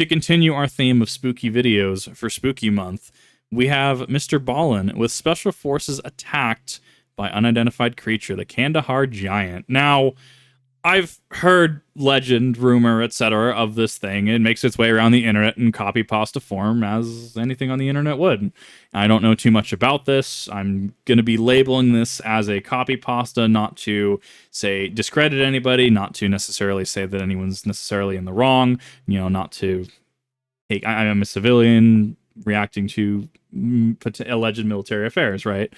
To continue our theme of spooky videos for Spooky Month, we have MrBallen with Special Forces attacked by unidentified creature, the Kandahar Giant. Now, I've heard legend, rumor, etc. of this thing. It makes its way around the internet in copypasta form, as anything on the internet would. I don't know too much about this. I'm going to be labeling this as a copypasta, not to say discredit anybody, not to necessarily say that anyone's necessarily in the wrong, not to take, I am a civilian reacting to alleged military affairs, right?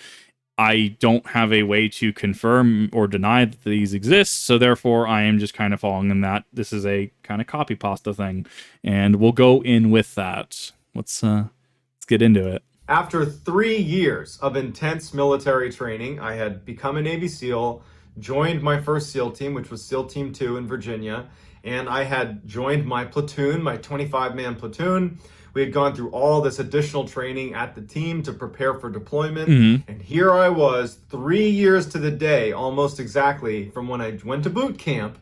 I don't have a way to confirm or deny that these exist, so therefore I am just kind of following in that this is a kind of copy pasta thing, and we'll go in with that. Let's get into it. After 3 years of intense military training, I had become a Navy SEAL, joined my first SEAL team, which was SEAL Team 2 in Virginia, and I had joined my platoon, my 25-man platoon. We had gone through all this additional training at the team to prepare for deployment. And here I was, 3 years to the day, almost exactly, from when I went to boot camp,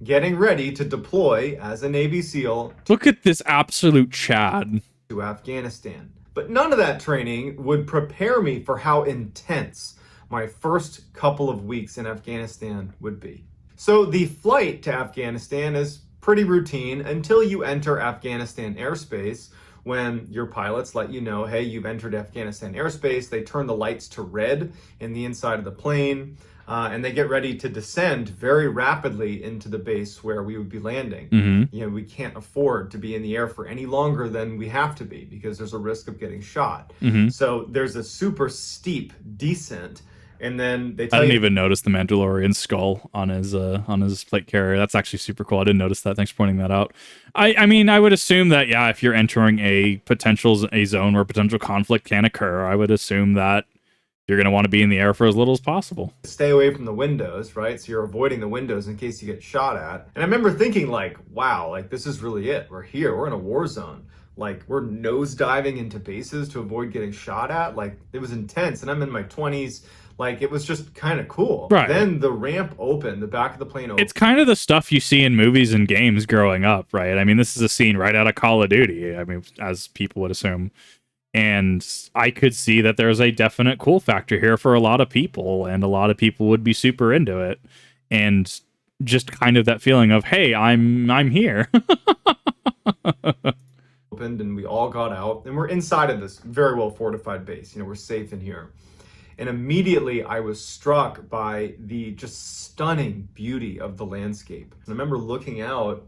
getting ready to deploy as a Navy SEAL. Look at this absolute Chad. To Afghanistan. But none of that training would prepare me for how intense my first couple of weeks in Afghanistan would be. So the flight to Afghanistan is pretty routine until you enter Afghanistan airspace, when your pilots let you know, hey, you've entered Afghanistan airspace. They turn the lights to red in the inside of the plane, and they get ready to descend very rapidly into the base where we would be landing. We can't afford to be in the air for any longer than we have to be because there's a risk of getting shot. So there's a super steep descent. And then they tell I didn't even notice the Mandalorian skull on his plate carrier. That's actually super cool. I didn't notice that. Thanks for pointing that out. I mean, I would assume that, yeah, if you're entering a zone where potential conflict can occur, I would assume that you're going to want to be in the air for as little as possible. Stay away from the windows, right? So you're avoiding the windows in case you get shot at. And I remember thinking like, wow, like this is really it. We're here. We're in a war zone. Like we're nosediving into bases to avoid getting shot at. Like it was intense. And I'm in my 20s. Like, it was just kind of cool. Right. Then the ramp opened, the back of the plane opened. It's kind of the stuff you see in movies and games growing up, right? I mean, this is a scene right out of Call of Duty, I mean, as people would assume. And I could see that there's a definite cool factor here for a lot of people, and a lot of people would be super into it. And just kind of that feeling of, hey, I'm here. Opened, and we all got out, and we're inside of this very well fortified base. We're safe in here. And immediately I was struck by the just stunning beauty of the landscape. And I remember looking out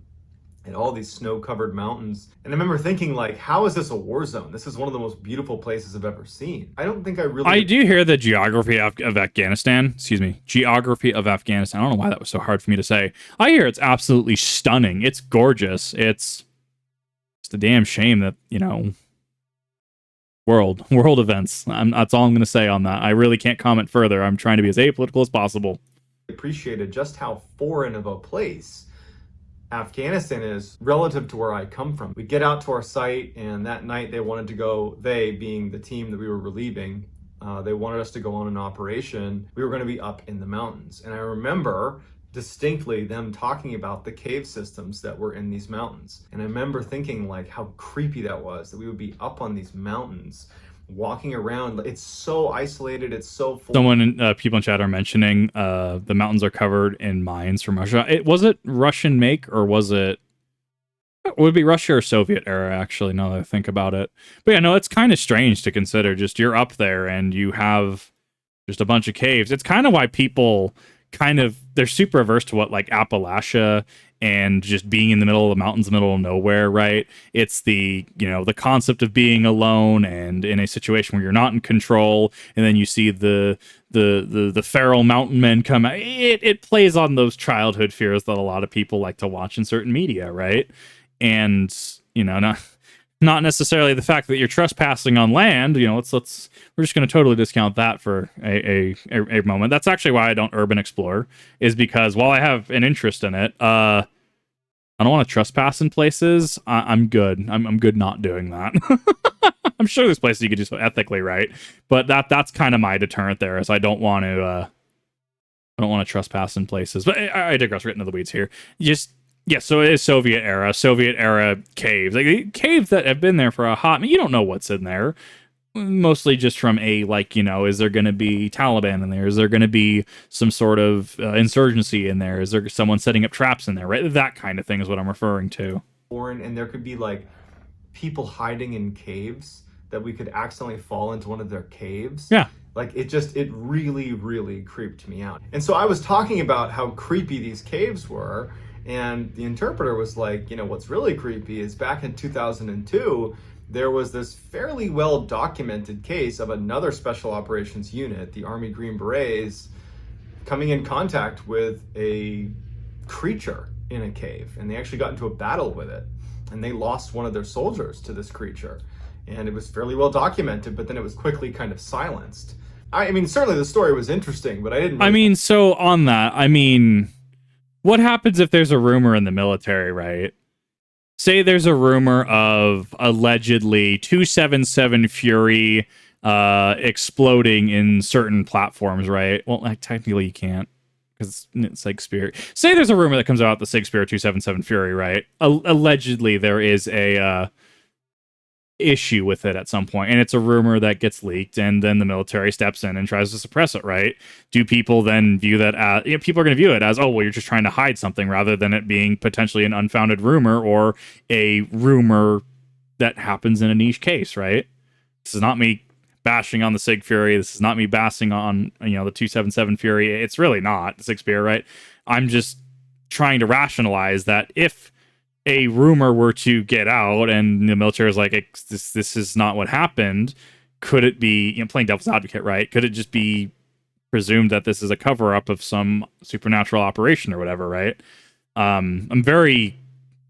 at all these snow-covered mountains, and I remember thinking, like, how is this a war zone? This is one of the most beautiful places I've ever seen. I don't think I really... I do hear the geography of Afghanistan. Geography of Afghanistan. I don't know why that was so hard for me to say. I hear it's absolutely stunning. It's gorgeous. It's a damn shame that, world events. That's all I'm going to say on that. I really can't comment further. I'm trying to be as apolitical as possible. Appreciated just how foreign of a place Afghanistan is relative to where I come from. We get out to our site, and that night they wanted to go, they being the team that we were relieving, they wanted us to go on an operation. We were going to be up in the mountains. And I remember distinctly them talking about the cave systems that were in these mountains. And I remember thinking like how creepy that was, that we would be up on these mountains walking around. It's so isolated. It's so full. People in chat are mentioning the mountains are covered in mines from Russia. Was it Russian make, or was it would be Russia or Soviet era, actually, now that I think about it. But yeah, no, it's kind of strange to consider. Just you're up there and you have just a bunch of caves. It's kind of why people they're super averse to what like Appalachia and just being in the middle of the mountains, middle of nowhere, right? It's the concept of being alone and in a situation where you're not in control, and then you see the feral mountain men come out. It plays on those childhood fears that a lot of people like to watch in certain media, right? And not necessarily the fact that you're trespassing on land. We're just going to totally discount that for a moment. That's actually why I don't urban explore, is because while I have an interest in it, I don't want to trespass in places. I'm good. I'm good not doing that. I'm sure there's places you could do so ethically, right? But that's kind of my deterrent there, is I don't want to trespass in places. But I digress. Right into the weeds here. Yeah, so it is Soviet era caves. Like caves that have been there for a hot minute. You don't know what's in there. Mostly just from a, like, you know, is there going to be Taliban in there? Is there going to be some sort of insurgency in there? Is there someone setting up traps in there? Right, that kind of thing is what I'm referring to. And there could be like people hiding in caves that we could accidentally fall into one of their caves. Yeah. Like it really, really creeped me out. And so I was talking about how creepy these caves were, and the interpreter was like, you know, what's really creepy is back in 2002, there was this fairly well documented case of another special operations unit, the Army Green Berets, coming in contact with a creature in a cave, and they actually got into a battle with it, and they lost one of their soldiers to this creature, and it was fairly well documented, but then it was quickly kind of silenced. I mean, certainly the story was interesting, but I didn't really... I mean, so on that, I mean, what happens if there's a rumor in the military, right? Say there's a rumor of allegedly 277 Fury exploding in certain platforms, right? Well, like, technically you can't, because it's like Spear. Say there's a rumor that comes out the SIG Spear 277 Fury, right? Allegedly there is a issue with it at some point, and it's a rumor that gets leaked, and then the military steps in and tries to suppress it, right? Do people then view that as, you know, people are going to view it as, oh, well, you're just trying to hide something, rather than it being potentially an unfounded rumor or a rumor that happens in a niche case, right? This is not me bashing on the SIG Fury. This is not me bashing on, you know, the 277 Fury. It's really not the SIG Spear, right? I'm just trying to rationalize that if a rumor were to get out and the military is like, this is not what happened, could it be, you know, playing devil's advocate, right? Could it just be presumed that this is a cover-up of some supernatural operation or whatever, right? I'm very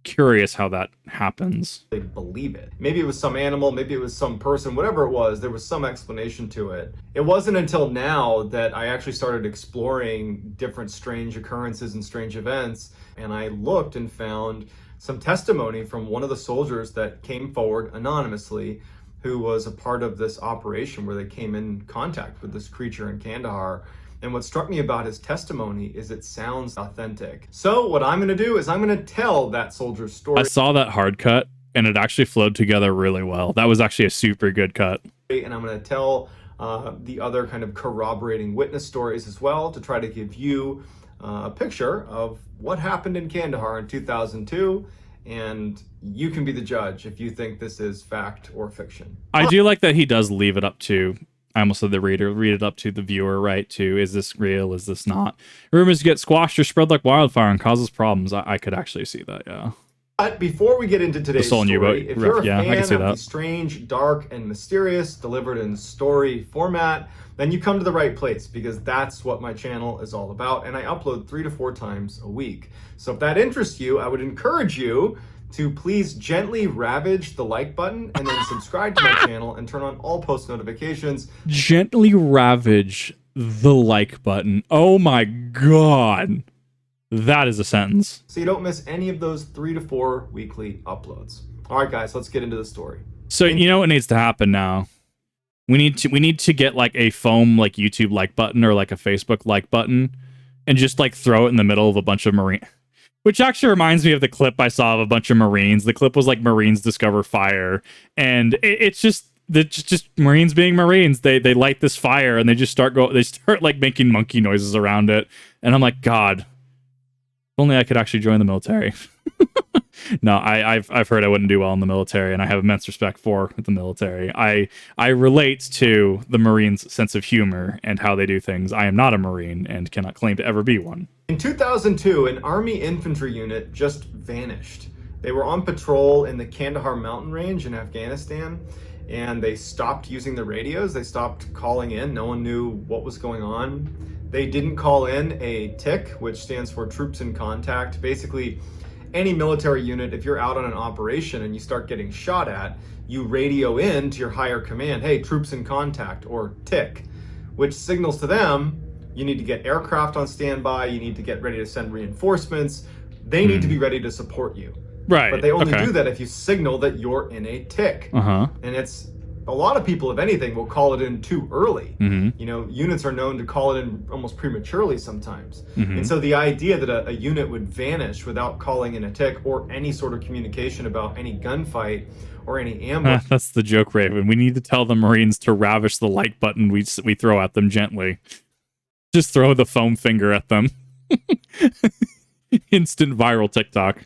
curious how that happens. They believe it. Maybe it was some animal, maybe it was some person, whatever it was, there was some explanation to it. It wasn't until now that I actually started exploring different strange occurrences and strange events, and I looked and found some testimony from one of the soldiers that came forward anonymously, who was a part of this operation where they came in contact with this creature in Kandahar. And what struck me about his testimony is it sounds authentic. So what I'm gonna do is I'm gonna tell that soldier's story. I saw that hard cut, and it actually flowed together really well. That was actually a super good cut. And I'm gonna tell the other kind of corroborating witness stories as well, to try to give you a picture of what happened in Kandahar in 2002, and you can be the judge if you think this is fact or fiction. I do like that he does leave it up to, I almost said the reader, read it up to the viewer, right? To, is this real, is this not? Rumors get squashed or spread like wildfire and causes problems. I could actually see that, yeah. But before we get into today's story, if you're a fan of the strange, dark, and mysterious delivered in story format, then you come to the right place, because that's what my channel is all about, and I upload 3 to 4 times a week. So if that interests you, I would encourage you to please gently ravage the like button and then subscribe to my channel and turn on all post notifications. Gently ravage the like button. Oh my god. That is a sentence. So you don't miss any of those 3 to 4 weekly uploads. All right, guys, let's get into the story. So you know what needs to happen now? We need to get like a foam like YouTube like button or like a Facebook like button, and just like throw it in the middle of a bunch of Marine. Which actually reminds me of the clip I saw of a bunch of Marines. The clip was like Marines discover fire, and it's just Marines being Marines. They light this fire and they just start like making monkey noises around it, and I'm like, God, if only I could actually join the military. No, I've heard I wouldn't do well in the military, and I have immense respect for the military. I relate to the Marines' sense of humor and how they do things. I am not a Marine and cannot claim to ever be one. In 2002, an Army infantry unit just vanished. They were on patrol in the Kandahar mountain range in Afghanistan, and they stopped using the radios. They stopped calling in. No one knew what was going on. They didn't call in a TIC, which stands for Troops in Contact. Basically, any military unit, if you're out on an operation and you start getting shot at, you radio in to your higher command, hey, troops in contact, or TIC, which signals to them, you need to get aircraft on standby, you need to get ready to send reinforcements, they need to be ready to support you. Right. But they only do that if you signal that you're in a TIC. Uh-huh. And it's A lot of people, if anything, will call it in too early. Mm-hmm. You know, units are known to call it in almost prematurely sometimes. Mm-hmm. And so the idea that a unit would vanish without calling in a tick or any sort of communication about any gunfight or any ambush. That's the joke, Raven. We need to tell the Marines to ravish the like button we throw at them gently. Just throw the foam finger at them. Instant viral TikTok.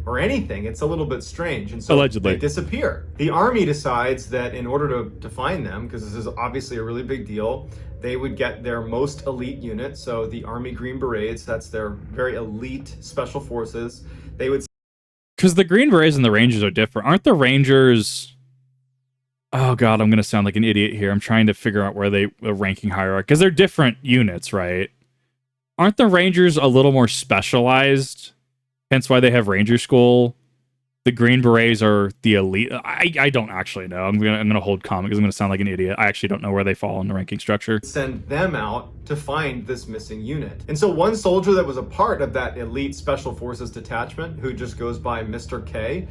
Or anything, it's a little bit strange. And so allegedly they disappear. The Army decides that in order to find them, because this is obviously a really big deal, they would get their most elite unit. So the Army Green Berets, that's their very elite special forces. They would... Because the Green Berets and the Rangers are different. Aren't the Rangers... Oh god, I'm going to sound like an idiot here. I'm trying to figure out where the ranking hierarchy... Because they're different units, right? Aren't the Rangers a little more specialized? Hence why they have Ranger School. The Green Berets are the elite. I don't actually know. I'm gonna hold comment because I'm gonna sound like an idiot. I actually don't know where they fall in the ranking structure. Send them out to find this missing unit. And so one soldier that was a part of that elite special forces detachment, who just goes by Mr. K,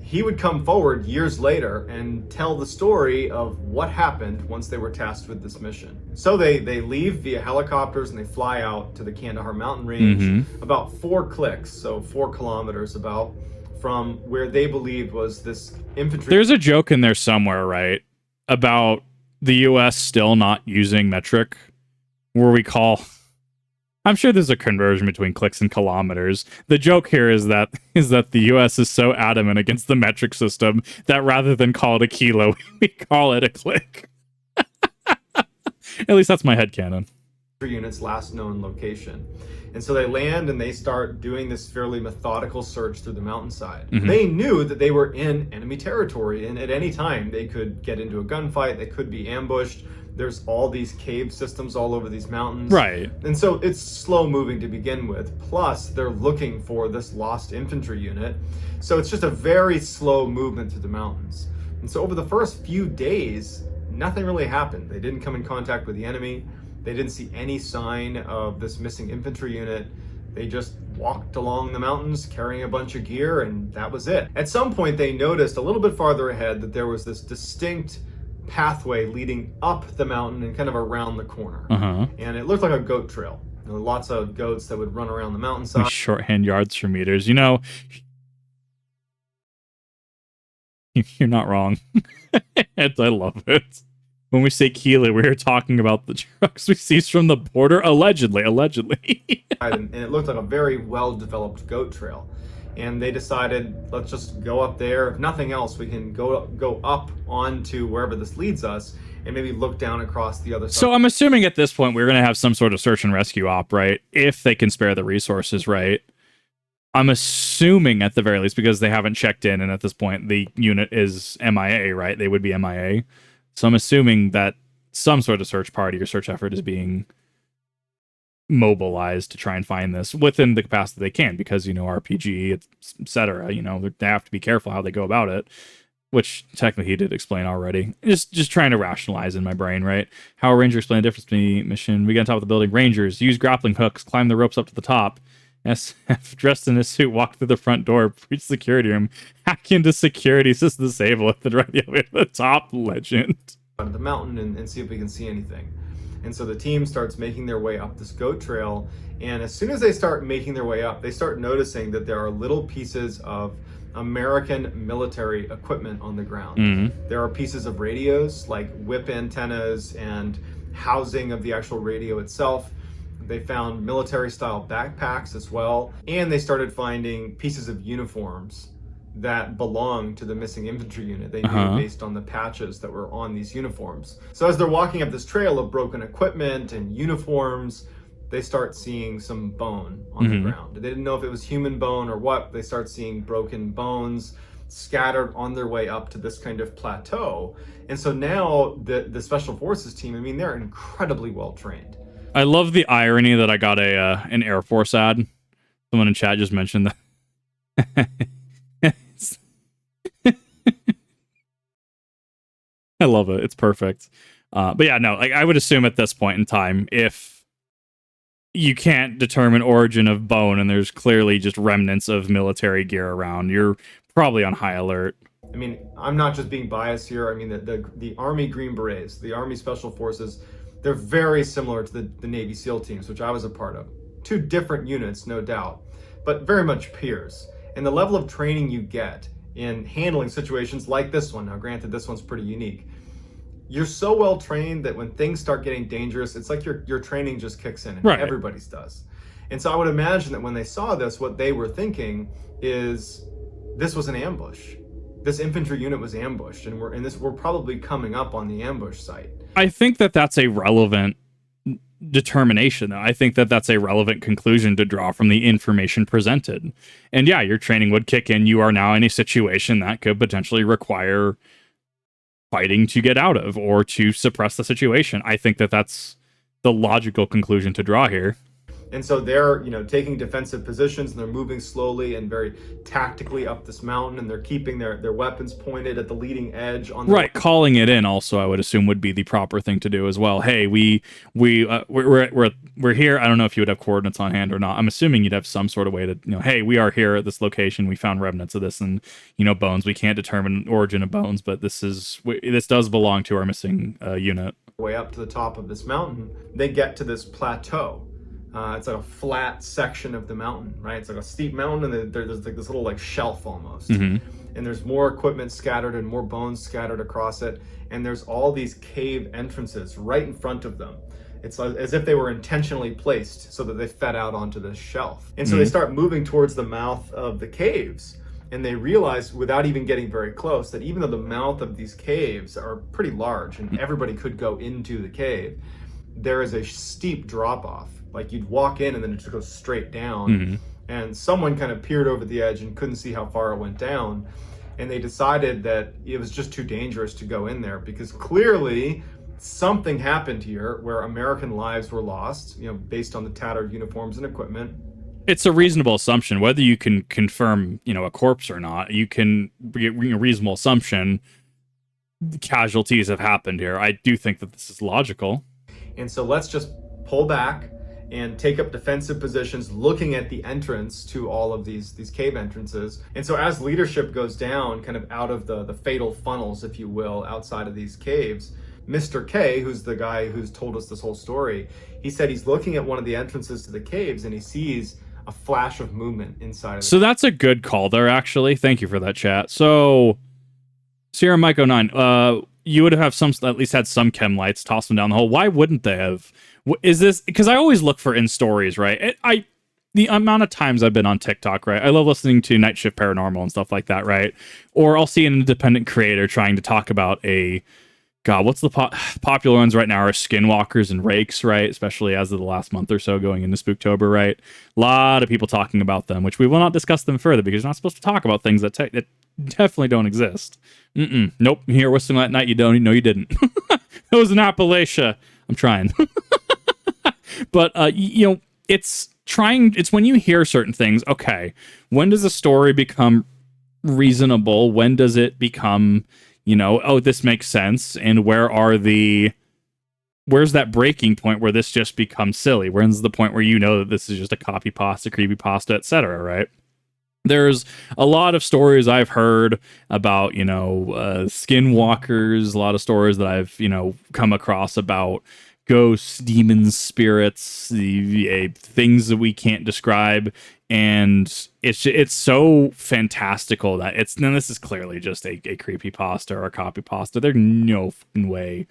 he would come forward years later and tell the story of what happened once they were tasked with this mission. So they leave via helicopters and they fly out to the Kandahar mountain range, about 4 clicks, so 4 kilometers about, from where they believed was this infantry... There's a joke in there somewhere, right, about the US still not using metric, where we call... I'm sure there's a conversion between clicks and kilometers. The joke here is that the US is so adamant against the metric system that rather than call it a kilo, we call it a click. At least that's my headcanon. Unit's last known location. And so they land and they start doing this fairly methodical search through the mountainside. They knew that they were in enemy territory, and at any time they could get into a gunfight, they could be ambushed. There's all these cave systems all over these mountains. Right. And so it's slow moving to begin with. Plus, they're looking for this lost infantry unit. So it's just a very slow movement through the mountains. And so over the first few days, nothing really happened. They didn't come in contact with the enemy. They didn't see any sign of this missing infantry unit. They just walked along the mountains carrying a bunch of gear, and that was it. At some point, they noticed a little bit farther ahead that there was this distinct pathway leading up the mountain and kind of around the corner. And it looked like a goat trail. There were lots of goats that would run around the mountainside. Shorthand yards for meters. You know, you're not wrong. And I love it. When we say kilo, we're talking about the trucks we seized from the border, allegedly. And it looked like a very well-developed goat trail. And they decided, let's just go up there. If nothing else, we can go up onto wherever this leads us and maybe look down across the other side. So I'm assuming at this point we're going to have some sort of search and rescue op, right? If they can spare the resources, right? I'm assuming at the very least, because they haven't checked in, and at this point the unit is MIA, right? They would be MIA. So I'm assuming that some sort of search party or search effort is being mobilized to try and find this within the capacity they can, because, you know, RPG, etc. You know, they have to be careful how they go about it, which technically he did explain already. Just trying to rationalize in my brain, right? How a ranger explain the difference between mission. We get on top of the building. Rangers use grappling hooks, climb the ropes up to the top. SF, dressed in his suit, walk through the front door, breach security room, hack into security, just disable it, then right to the top. Legend. The mountain and see if we can see anything. And so the team starts making their way up this goat trail, and as soon as they start making their way up, they start noticing that there are little pieces of American military equipment on the ground. There are pieces of radios, like whip antennas and housing of the actual radio itself. They found military-style backpacks as well, and they started finding pieces of uniforms that belonged to the missing infantry unit. They knew based on the patches that were on these uniforms. So as they're walking up this trail of broken equipment and uniforms, they start seeing some bone on the ground. They didn't know if it was human bone or what. They start seeing broken bones scattered on their way up to this kind of plateau. And so now the Special Forces team, I mean, they're incredibly well trained. I love the irony that I got an Air Force ad. Someone in chat just mentioned that. I love it. It's perfect. But yeah, no, like I would assume at this point in time, if you can't determine origin of bone, and there's clearly just remnants of military gear around, you're probably on high alert. I mean, I'm not just being biased here. I mean, the Army Green Berets, the Army Special Forces, they're very similar to the Navy SEAL teams, which I was a part of. Two different units, no doubt, but very much peers. And the level of training you get in handling situations like this one, now granted, this one's pretty unique, you're so well trained that when things start getting dangerous, it's like your training just kicks in, and Right. everybody's does. And so I would imagine that when they saw this, what they were thinking is this was an ambush. This infantry unit was ambushed, and we're probably coming up on the ambush site. I think that that's a relevant determination, though. I think that that's a relevant conclusion to draw from the information presented. And yeah, your training would kick in. You are now in a situation that could potentially require fighting to get out of or to suppress the situation. I think that that's the logical conclusion to draw here. And so they're, taking defensive positions, and they're moving slowly and very tactically up this mountain, and they're keeping their weapons pointed at the leading edge. Right, calling it in also, I would assume, would be the proper thing to do as well. Hey, we're here. I don't know if you would have coordinates on hand or not. I'm assuming you'd have some sort of way to, hey, we are here at this location. We found remnants of this, and bones. We can't determine origin of bones, but this does belong to our missing unit. Way up to the top of this mountain, they get to this plateau. It's like a flat section of the mountain, right? It's like a steep mountain, and there's like this little like shelf almost. And there's more equipment scattered and more bones scattered across it. And there's all these cave entrances right in front of them. It's like, as if they were intentionally placed so that they fed out onto this shelf. And so they start moving towards the mouth of the caves. And they realize, without even getting very close, that even though the mouth of these caves are pretty large and everybody could go into the cave, there is a steep drop off. Like, you'd walk in and then it just goes straight down. And someone kind of peered over the edge and couldn't see how far it went down. And they decided that it was just too dangerous to go in there, because clearly something happened here where American lives were lost, based on the tattered uniforms and equipment. It's a reasonable assumption. Whether you can confirm, a corpse or not, you can get a reasonable assumption casualties have happened here. I do think that this is logical. And so let's just pull back and take up defensive positions, looking at the entrance to all of these cave entrances. And so as leadership goes down, kind of out of the fatal funnels, if you will, outside of these caves, Mr. K, who's the guy who's told us this whole story, he said he's looking at one of the entrances to the caves, and he sees a flash of movement inside of it. So that's a good call there, actually. Thank you for that, chat. So Sierra Mike 09, you would have at least had some chem lights, toss them down the hole. Why wouldn't they have? Is this because I always look for in stories, right? The amount of times I've been on TikTok, right? I love listening to Night Shift Paranormal and stuff like that, right? Or I'll see an independent creator trying to talk about what's the popular ones right now are skinwalkers and rakes, right? Especially as of the last month or so going into Spooktober, right? A lot of people talking about them, which we will not discuss them further because you're not supposed to talk about things that definitely don't exist. Nope. Here whistling that night, you don't. No, you didn't. It was in Appalachia. I'm trying. But it's when you hear certain things. Okay, when does a story become reasonable? When does it become, oh, this makes sense? And where's that breaking point where this just becomes silly? Where's the point where that this is just a copypasta, creepypasta, etc., right? There's a lot of stories I've heard about, skinwalkers, a lot of stories that I've, come across about ghosts, demons, spirits, the things that we can't describe. And it's so fantastical that this is clearly just a creepypasta or a copypasta. There's no way.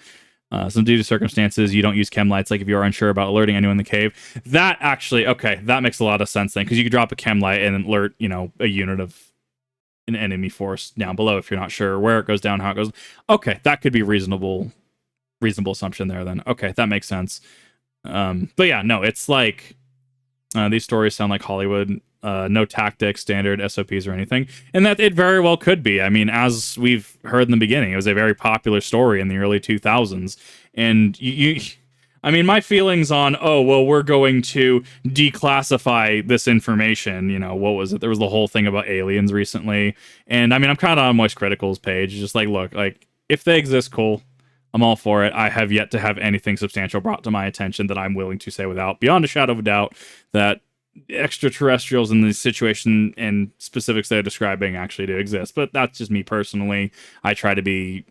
Some due to circumstances, you don't use chem lights, like if you're unsure about alerting anyone in the cave. That actually, okay, that makes a lot of sense then, because you could drop a chem light and alert, a unit of an enemy force down below if you're not sure where it goes down, how it goes. Okay, that could be reasonable assumption there then. Okay, that makes sense. But yeah, no, it's like these stories sound like Hollywood. No tactics, standard SOPs or anything. And that it very well could be. I mean, as we've heard in the beginning, it was a very popular story in the early 2000s. And my feelings on, we're going to declassify this information. What was it? There was the whole thing about aliens recently. And I'm kind of on Moist Critical's page. Just like, look, like, if they exist, cool. I'm all for it. I have yet to have anything substantial brought to my attention that I'm willing to say without beyond a shadow of a doubt that extraterrestrials in the situation and specifics they're describing actually do exist. But that's just me personally. I try to be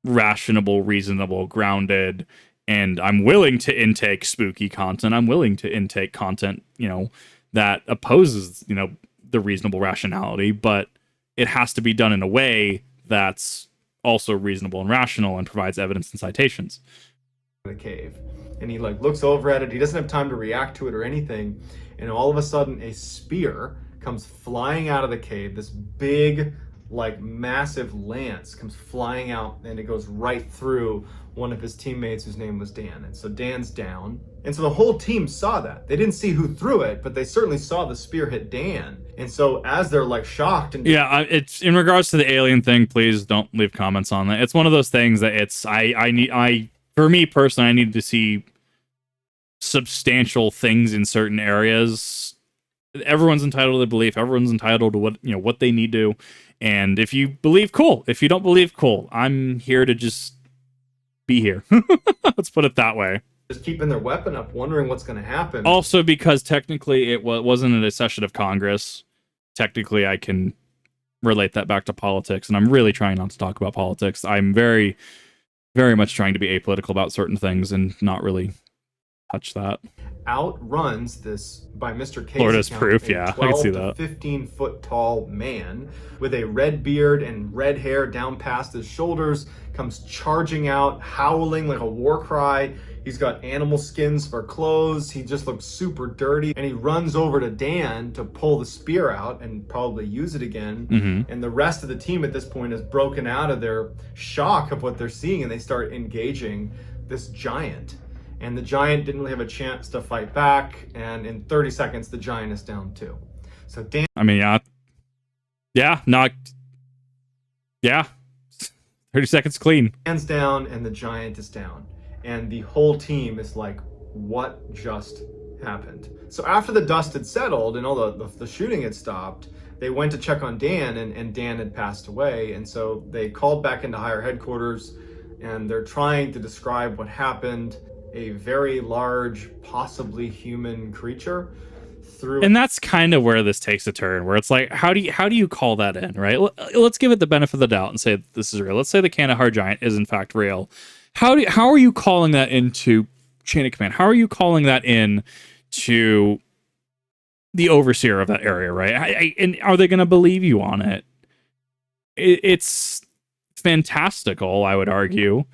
rational, reasonable, grounded, and I'm willing to intake spooky content. I'm willing to intake content, that opposes, the reasonable rationality, but it has to be done in a way that's also reasonable and rational and provides evidence and citations. The cave, and he looks over at it. He doesn't have time to react to it or anything, and all of a sudden a spear comes flying out of the cave. This big, massive lance comes flying out, and it goes right through one of his teammates whose name was Dan. And so Dan's down, and so the whole team saw that. They didn't see who threw it, but they certainly saw the spear hit Dan. And so as they're shocked and it's in regards to the alien thing, please don't leave comments on that. It's one of those things that it's for me personally, I need to see substantial things in certain areas. Everyone's entitled to their belief. Everyone's entitled to what they need to. And if you believe, cool. If you don't believe, cool. I'm here to just be here. Let's put it that way. Just keeping their weapon up, wondering what's going to happen. Also, because technically it wasn't a session of Congress. Technically, I can relate that back to politics, and I'm really trying not to talk about politics. I'm very, very much trying to be apolitical about certain things and not really touch that. Outruns this, by Mr. K's Florida's account, proof, a yeah, 12 I can see to that. 15-foot tall man with a red beard and red hair down past his shoulders, comes charging out, howling like a war cry. He's got animal skins for clothes. He just looks super dirty, and he runs over to Dan to pull the spear out and probably use it again. Mm-hmm. And the rest of the team at this point is broken out of their shock of what they're seeing, and they start engaging this giant. And the giant didn't really have a chance to fight back, and in 30 seconds, the giant is down too. So Dan... Yeah, 30 seconds clean. Dan's down, and the giant is down. And the whole team is like, what just happened? So after the dust had settled and all the shooting had stopped, they went to check on Dan, and Dan had passed away. And so they called back into higher headquarters, and they're trying to describe what happened. A very large, possibly human creature through. And that's kind of where this takes a turn, where it's like, how do you call that in, right? Let's give it the benefit of the doubt and say this is real. Let's say the Kandahar Giant is in fact real. How are you calling that into chain of command? How are you calling that in to the overseer of that area, right? And are they going to believe you on it? It's fantastical, I would argue.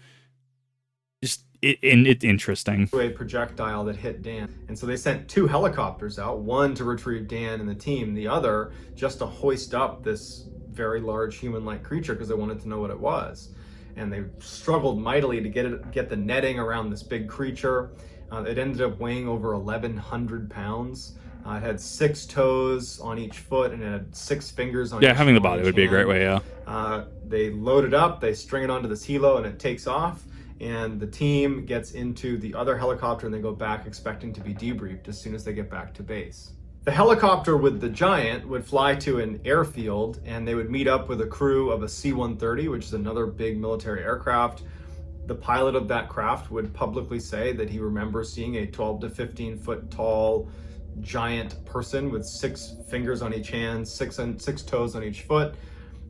It's interesting. A projectile that hit Dan. And so they sent 2 helicopters out, one to retrieve Dan and the team, the other just to hoist up this very large human-like creature because they wanted to know what it was. And they struggled mightily to get the netting around this big creature. It ended up weighing over 1,100 pounds. It had 6 toes on each foot, and it had 6 fingers on each having the body hand. would be a great way, yeah. They load it up, they string it onto this helo, and it takes off. And the team gets into the other helicopter, and they go back expecting to be debriefed as soon as they get back to base. The helicopter with the giant would fly to an airfield, and they would meet up with a crew of a C-130, which is another big military aircraft. The pilot of that craft would publicly say that he remembers seeing a 12 to 15 foot tall giant person with 6 fingers on each hand, 6 toes on each foot,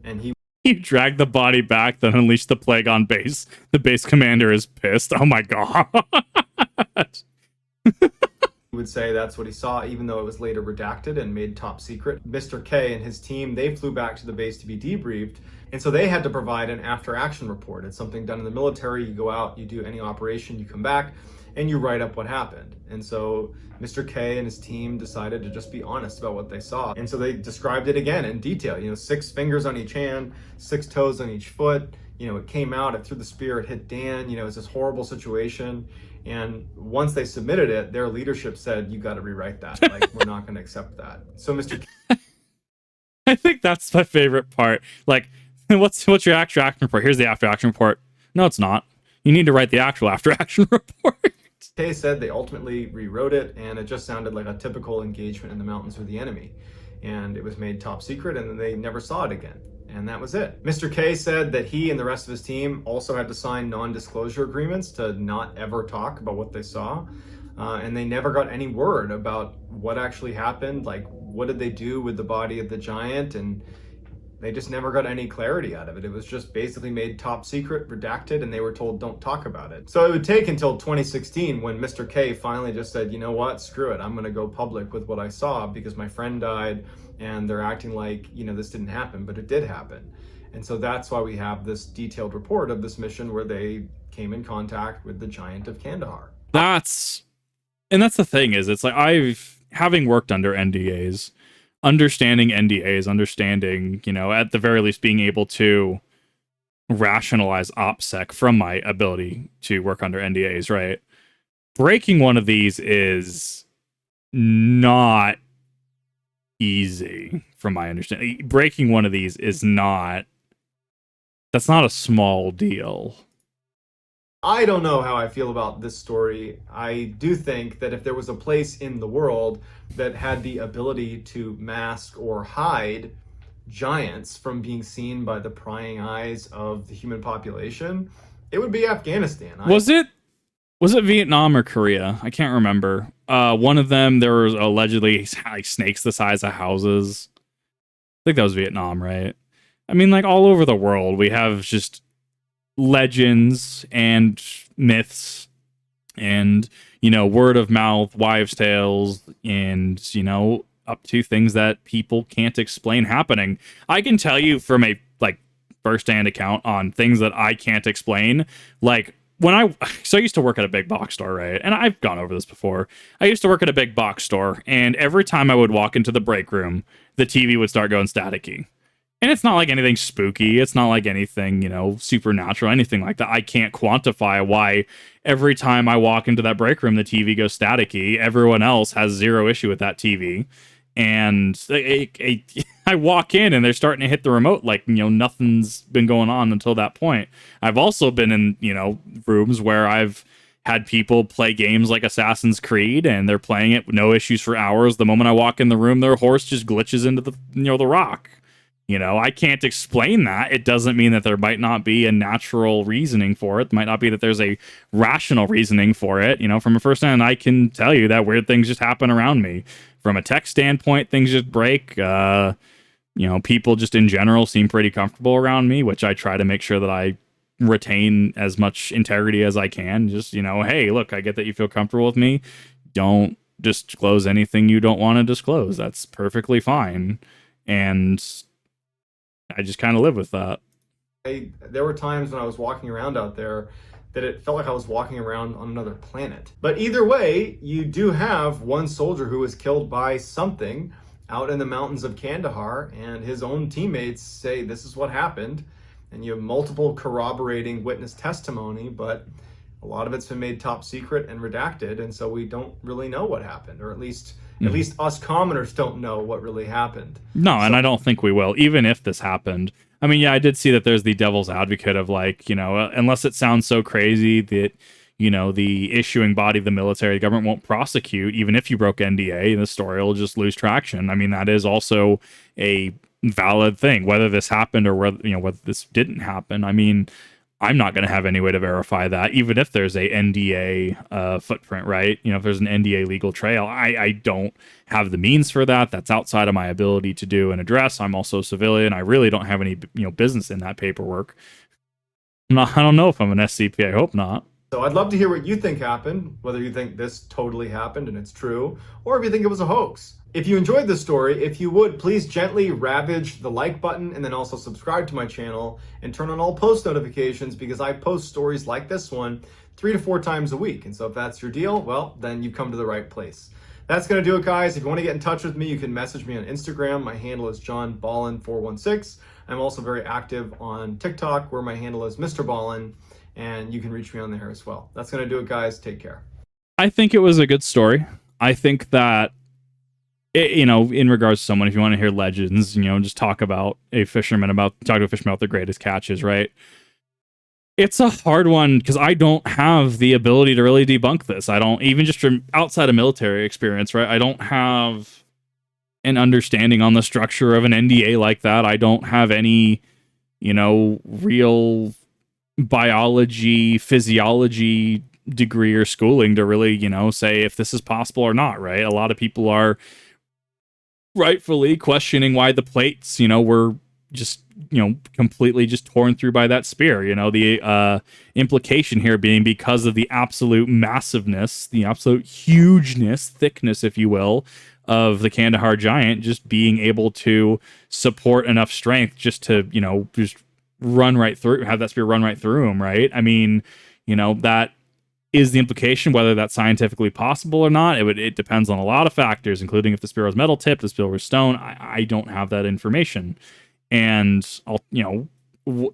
and he dragged the body back, then unleashed the plague on base. The base commander is pissed. Oh my god. would say that's what he saw, even though it was later redacted and made top secret. Mr. K and his team, they flew back to the base to be debriefed, and so they had to provide an after-action report. It's something done in the military. You go out, you do any operation, you come back, and you write up what happened. And so Mr. K and his team decided to just be honest about what they saw. And so they described it again in detail. 6 fingers on each hand, 6 toes on each foot. It came out, it threw the spear, it hit Dan. It's this horrible situation. And once they submitted it, their leadership said, you got to rewrite that. We're not going to accept that. So Mr. K... I think that's my favorite part. What's your after action report? Here's the after action report. No, it's not. You need to write the actual after action report. K said they ultimately rewrote it, and it just sounded like a typical engagement in the mountains with the enemy. And it was made top secret, and then they never saw it again. And that was it. Mr. K said that he and the rest of his team also had to sign non-disclosure agreements to not ever talk about what they saw. And they never got any word about what actually happened. Like, what did they do with the body of the giant? And they just never got any clarity out of it. It was just basically made top secret, redacted, and they were told don't talk about it. So it would take until 2016 when Mr. K finally just said, you know what, screw it. I'm going to go public with what I saw because my friend died and they're acting like, you know, this didn't happen, but it did happen. And so that's why we have this detailed report of this mission where they came in contact with the giant of Kandahar. That's the thing is, it's like having worked under NDAs, understanding, you know, at the very least being able to rationalize OPSEC from my ability to work under NDAs, right? Breaking one of these is not easy from my understanding. Breaking one of these is that's not a small deal. I don't know how I feel about this story. I do think that if there was a place in the world that had the ability to mask or hide giants from being seen by the prying eyes of the human population, it would be Afghanistan. Was it Vietnam or Korea? I can't remember. One of them, there was allegedly like snakes the size of houses. I think that was Vietnam, right? I mean, like all over the world, we have just legends and myths and, you know, word of mouth, wives' tales, and, you know, up to things that people can't explain happening. I can tell you from a like first-hand account on things that I can't explain. Like when I used to work at a big box store, right? And I've gone over this before. I used to work at a big box store, and every time I would walk into the break room, the TV would start going staticky. And it's not like anything spooky. It's not like anything, you know, supernatural, anything like that. I can't quantify why every time I walk into that break room, the TV goes staticky. Everyone else has zero issue with that TV. And I walk in and they're starting to hit the remote like, you know, nothing's been going on until that point. I've also been in, you know, rooms where I've had people play games like Assassin's Creed and they're playing it with no issues for hours. The moment I walk in the room, their horse just glitches into the, you know, the rock. You know, I can't explain that. It doesn't mean that there might not be a natural reasoning for it. It might not be that there's a rational reasoning for it. You know, from a first hand, I can tell you that weird things just happen around me. From a tech standpoint, things just break. You know, people just in general seem pretty comfortable around me, which I try to make sure that I retain as much integrity as I can. Just, you know, hey, look, I get that you feel comfortable with me. Don't disclose anything you don't want to disclose. That's perfectly fine. And I just kind of live with that. There were times when I was walking around out there that it felt like I was walking around on another planet. But either way, you do have one soldier who was killed by something out in the mountains of Kandahar, and his own teammates say this is what happened. And you have multiple corroborating witness testimony, but a lot of it's been made top secret and redacted, and so we don't really know what happened, or at least us commoners don't know what really happened. No, and I don't think we will, even if this happened. I mean, yeah, I did see that there's the devil's advocate of like, you know, unless it sounds so crazy that, you know, the issuing body of the military, the government won't prosecute, even if you broke NDA, the story will just lose traction. I mean, that is also a valid thing, whether this happened or whether, you know, whether this didn't happen. I mean, I'm not going to have any way to verify that, even if there's a NDA footprint, right? You know, if there's an NDA legal trail, I don't have the means for that. That's outside of my ability to do and address. I'm also a civilian. I really don't have any, you know, business in that paperwork. I don't know if I'm an SCP. I hope not. So I'd love to hear what you think happened, whether you think this totally happened and it's true, or if you think it was a hoax. If you enjoyed this story, if you would, please gently ravage the like button and then also subscribe to my channel and turn on all post notifications because I post stories like this one 3 to 4 times a week. And so if that's your deal, well, then you've come to the right place. That's going to do it, guys. If you want to get in touch with me, you can message me on Instagram. My handle is JohnBallen416. I'm also very active on TikTok where my handle is MrBallen, and you can reach me on there as well. That's going to do it, guys. Take care. I think it was a good story. I think that, you know, in regards to someone, if you want to hear legends, you know, just talk to a fisherman about their greatest catches, right? It's a hard one because I don't have the ability to really debunk this. I don't, even just from outside of military experience, right? I don't have an understanding on the structure of an NDA like that. I don't have any, real biology, physiology degree or schooling to really, say if this is possible or not, right? A lot of people are rightfully questioning why the plates, were just, completely just torn through by that spear. The implication here being because of the absolute massiveness, the absolute hugeness, thickness, if you will, of the Kandahar Giant just being able to support enough strength just to, just run right through, have that spear run right through him, right? I mean, that is the implication. Whether that's scientifically possible or not, it depends on a lot of factors, including if the spear was metal tipped, the spear was stone. I don't have that information. And I'll,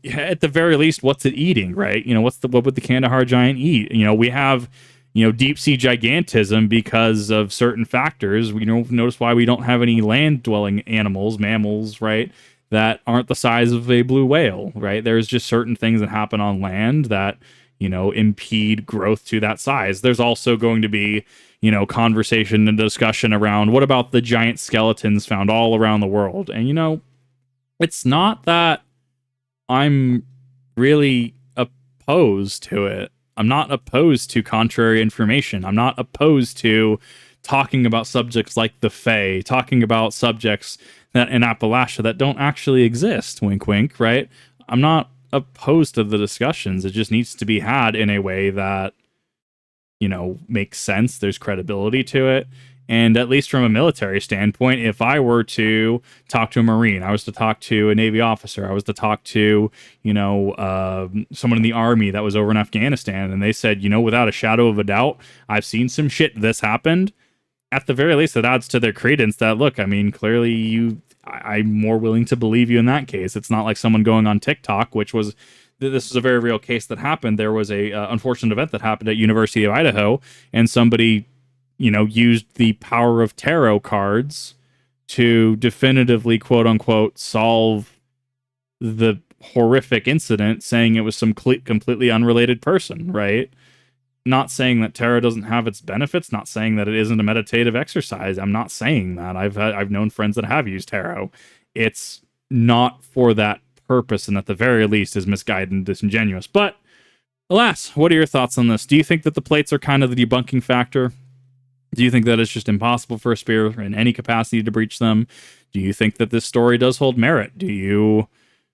at the very least, what's it eating, right? What would the Kandahar Giant eat? We have, deep sea gigantism because of certain factors. We notice why we don't have any land dwelling animals, mammals, right, that aren't the size of a blue whale, right? There's just certain things that happen on land that, impede growth to that size. There's also going to be, conversation and discussion around what about the giant skeletons found all around the world? And, it's not that I'm really opposed to it. I'm not opposed to contrary information. I'm not opposed to talking about subjects like the Fae, talking about subjects that in Appalachia that don't actually exist. Wink, wink, right? I'm not opposed to the discussions. It just needs to be had in a way that, makes sense. There's credibility to it. And at least from a military standpoint, if I were to talk to a Marine, I was to talk to a Navy officer, I was to talk to, someone in the Army that was over in Afghanistan, and they said, without a shadow of a doubt, I've seen some shit, this happened. At the very least, it adds to their credence that, look, I mean, clearly I'm more willing to believe you in that case. It's not like someone going on TikTok, which was, this was a very real case that happened. There was a unfortunate event that happened at University of Idaho, and somebody, used the power of tarot cards to definitively, quote unquote, solve the horrific incident, saying it was some completely unrelated person, right? Not saying that tarot doesn't have its benefits, not saying that it isn't a meditative exercise. I'm not saying that. I've known friends that have used tarot. It's not for that purpose, and at the very least is misguided and disingenuous. But alas, what are your thoughts on this? Do you think that the plates are kind of the debunking factor? Do you think that it's just impossible for a spear in any capacity to breach them? Do you think that this story does hold merit? Do you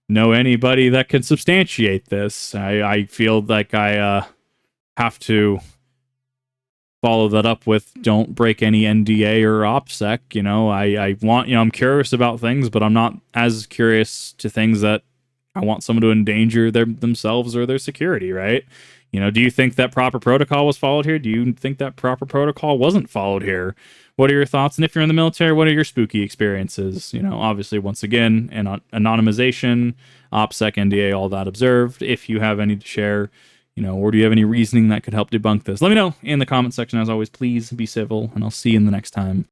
know anybody that can substantiate this? I feel like I have to follow that up with don't break any NDA or OPSEC. I want, I'm curious about things, but I'm not as curious to things that I want someone to endanger themselves or their security, right? Do you think that proper protocol was followed here? Do you think that proper protocol wasn't followed here? What are your thoughts? And if you're in the military, what are your spooky experiences? Obviously, once again, anonymization, OPSEC, NDA, all that observed. If you have any to share, or do you have any reasoning that could help debunk this? Let me know in the comment section. As always, please be civil, and I'll see you in the next time.